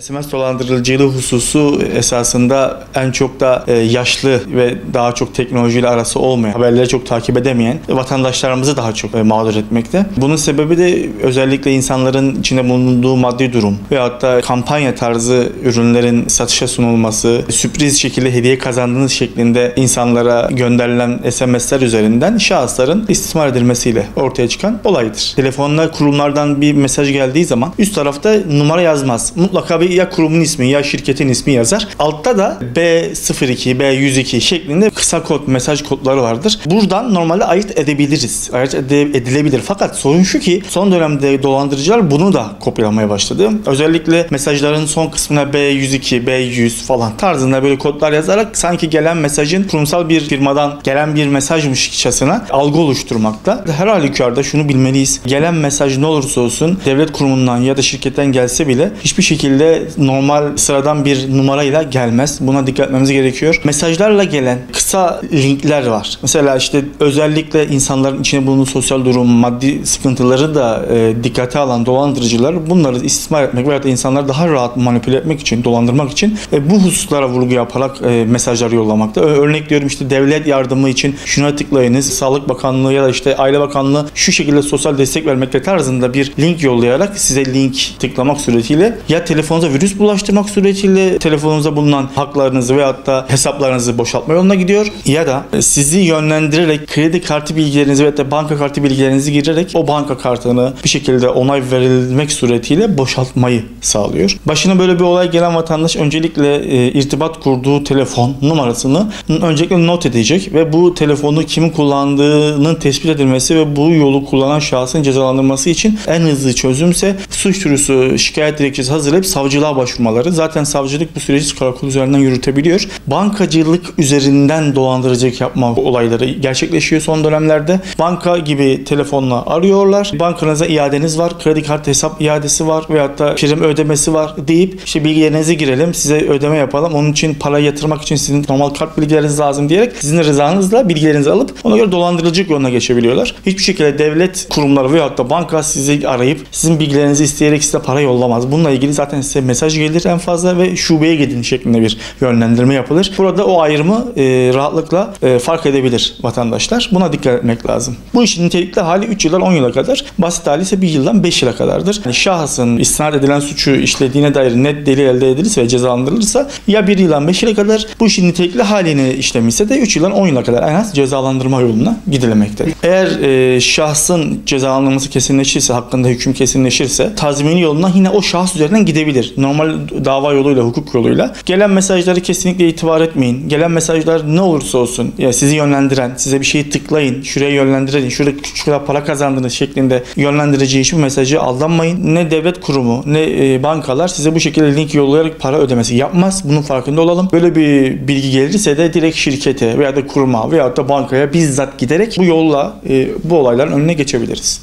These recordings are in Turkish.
SMS dolandırıcılığı hususu esasında en çok da yaşlı ve daha çok teknolojiyle arası olmayan, haberleri çok takip edemeyen vatandaşlarımızı daha çok mağdur etmekte. Bunun sebebi de özellikle insanların içinde bulunduğu maddi durum veyahut da kampanya tarzı ürünlerin satışa sunulması, sürpriz şekilde hediye kazandığınız şeklinde insanlara gönderilen SMS'ler üzerinden şahısların istismar edilmesiyle ortaya çıkan olaydır. Telefonla kurumlardan bir mesaj geldiği zaman üst tarafta numara yazmaz. Mutlaka ya kurumun ismi ya şirketin ismi yazar. Altta da B02, B102 şeklinde kısa kod, mesaj kodları vardır. Buradan normalde ayırt edebiliriz. Ayırt edilebilir. Fakat sorun şu ki son dönemde dolandırıcılar bunu da kopyalamaya başladı. Özellikle mesajların son kısmına B102, B100 falan tarzında böyle kodlar yazarak sanki gelen mesajın kurumsal bir firmadan gelen bir mesajmışçasına algı oluşturmakta. Her halükarda şunu bilmeliyiz. Gelen mesaj ne olursa olsun devlet kurumundan ya da şirketten gelse bile hiçbir şekilde normal sıradan bir numarayla gelmez. Buna dikkat etmemiz gerekiyor. Mesajlarla gelen kısa linkler var. Mesela işte özellikle insanların içine bulunduğu sosyal durum, maddi sıkıntıları da dikkate alan dolandırıcılar bunları istismar etmek veya da insanları daha rahat manipüle etmek için, dolandırmak için bu hususlara vurgu yaparak mesajlar yollamakta. Örnek diyorum işte devlet yardımı için şuna tıklayınız, Sağlık Bakanlığı ya da işte Aile Bakanlığı şu şekilde sosyal destek vermekte tarzında bir link yollayarak size link tıklamak suretiyle ya telefonunuza virüs bulaştırmak suretiyle telefonunuzda bulunan haklarınızı veyahut da hesaplarınızı boşaltma yoluna gidiyor ya da sizi yönlendirerek kredi kartı bilgilerinizi veyahut da banka kartı bilgilerinizi girerek o banka kartını bir şekilde onay verilmek suretiyle boşaltmayı sağlıyor. Başına böyle bir olay gelen vatandaş öncelikle irtibat kurduğu telefon numarasını öncelikle not edecek ve bu telefonu kimin kullandığının tespit edilmesi ve bu yolu kullanan şahsın cezalandırılması için en hızlı çözümse suç duyurusu şikayet dilekçesi hazırlayıp savcılığa başvurmaları. Zaten savcılık bu süreci karakol üzerinden yürütebiliyor. Bankacılık üzerinden dolandırıcılık yapma olayları gerçekleşiyor son dönemlerde. Banka gibi telefonla arıyorlar. Bankanıza iadeniz var, kredi kartı hesap iadesi var veyahut da prim ödemesi var deyip işte bilgilerinizi girelim, size ödeme yapalım. Onun için para yatırmak için sizin normal kart bilgileriniz lazım diyerek sizin rızanızla bilgilerinizi alıp ona göre dolandırıcılık yoluna geçebiliyorlar. Hiçbir şekilde devlet kurumları veyahut da banka sizi arayıp sizin bilgilerinizi isteyerek size para yollamaz. Bununla ilgili zaten size mesaj gelir en fazla ve şubeye gidin şeklinde bir yönlendirme yapılır. Burada o ayrımı rahatlıkla fark edebilir vatandaşlar. Buna dikkat etmek lazım. Bu işin nitelikli hali 3 yıldan 10 yıla kadar, basit hali ise 1 yıldan 5 yıla kadardır. Yani şahısın isnat edilen suçu işlediğine dair net delil elde edilirse ve cezalandırılırsa ya 1 yıldan 5 yıla kadar, bu işin nitelikli halini işlemişse de 3 yıldan 10 yıla kadar en az cezalandırma yoluna gidilmektedir. Eğer şahsın cezalandırılması kesinleşirse, hakkında hüküm kesinleşirse tazmini yoluna yine o şahıs üzerinden gidebilir. Normal dava yoluyla, hukuk yoluyla. Gelen mesajları kesinlikle itibar etmeyin. Gelen mesajlar ne olursa olsun ya sizi yönlendiren, size bir şeyi tıklayın, şuraya yönlendirin, şurada para kazandınız şeklinde yönlendirici hiçbir mesajı aldanmayın. Ne devlet kurumu ne bankalar size bu şekilde link yollayarak para ödemesi yapmaz. Bunun farkında olalım. Böyle bir bilgi gelirse de direkt şirkete veya da kuruma veya da bankaya bizzat giderek bu yolla bu olayların önüne geçebiliriz.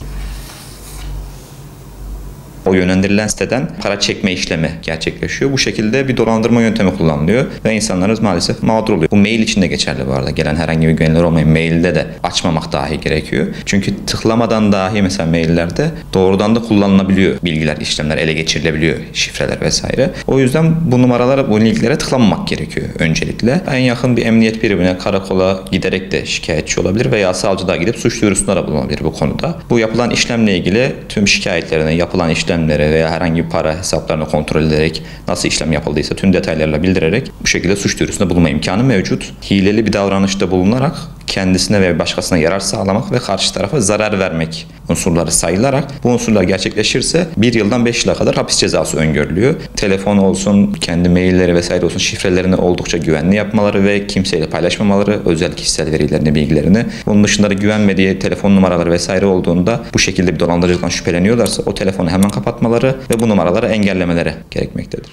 O yönlendirilen siteden para çekme işlemi gerçekleşiyor. Bu şekilde bir dolandırma yöntemi kullanılıyor ve insanlarımız maalesef mağdur oluyor. Bu mail için de geçerli bu arada. Gelen herhangi bir güvenilir olmayan mailde de açmamak dahi gerekiyor. Çünkü tıklamadan dahi mesela maillerde doğrudan da kullanılabiliyor bilgiler, işlemler ele geçirilebiliyor, şifreler vesaire. O yüzden bu numaralara, bu linklere tıklamamak gerekiyor öncelikle. En yakın bir emniyet birimine, karakola giderek de şikayetçi olabilir veya savcılığa gidip suç duyurusunda da bulunabilir bu konuda. Bu yapılan işlemle ilgili tüm şikayetlerine, yapılan işlemlere veya herhangi bir para hesaplarını kontrol ederek nasıl işlem yapıldıysa tüm detaylarla bildirerek bu şekilde suç duyurusunda bulunma imkanı mevcut. Hileli bir davranışta bulunarak kendisine ve başkasına yarar sağlamak ve karşı tarafa zarar vermek unsurları sayılarak bu unsurlar gerçekleşirse 1 yıldan 5 yıla kadar hapis cezası öngörülüyor. Telefon olsun, kendi mailleri vesaire olsun şifrelerini oldukça güvenli yapmaları ve kimseyle paylaşmamaları, özel kişisel verilerini, bilgilerini. Bunun dışında da güvenmediği telefon numaraları vesaire olduğunda bu şekilde bir dolandırıcılıktan şüpheleniyorlarsa o telefonu hemen kapatmaları ve bu numaraları engellemeleri gerekmektedir.